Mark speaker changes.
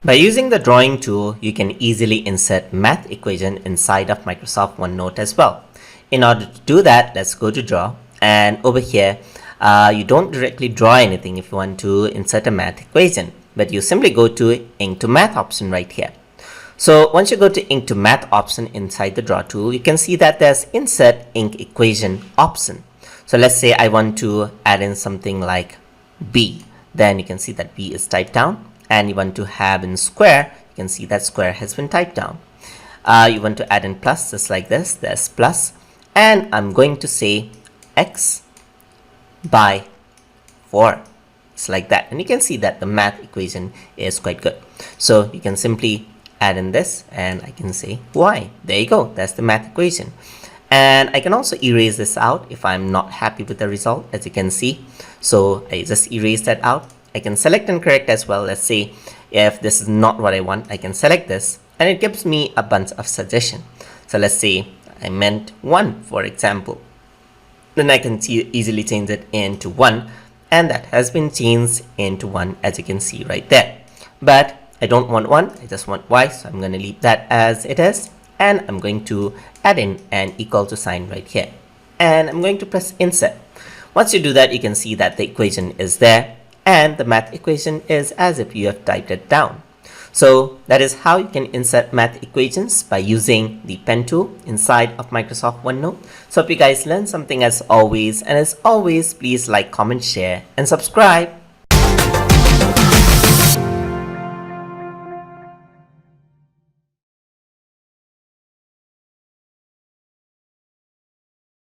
Speaker 1: By using the drawing tool, you can easily insert math equation inside of Microsoft OneNote as well. In order to do that, let's go to draw, and over here, you don't directly draw anything if you want to insert a math equation, but you simply go to ink to math option right here. So once you go to ink to math option inside the draw tool, you can see that there's insert ink equation option. So let's say I want to add in something like b, then you can see that b is typed down, and you want to have in square, you can see that square has been typed down. You want to add in plus, just like this, there's plus, and I'm going to say x by 4. It's like that, and you can see that the math equation is quite good. So you can simply add in this, and I can say y. There you go, that's the math equation. And I can also erase this out if I'm not happy with the result, as you can see. So I just erase that out. I can select and correct as well. Let's say if this is not what I want, I can select this, and it gives me a bunch of suggestions. So let's say I meant 1, for example. Then I can easily change it into 1, and that has been changed into 1, as you can see right there. But I don't want 1, I just want y, so I'm going to leave that as it is, and I'm going to add in an equal to sign right here, and I'm going to press insert. Once you do that, you can see that the equation is there, and the math equation is as if you have typed it down. So that is how you can insert math equations by using the pen tool inside of Microsoft OneNote. So hope you guys learned something as always, and as always, please like, comment, share, and subscribe.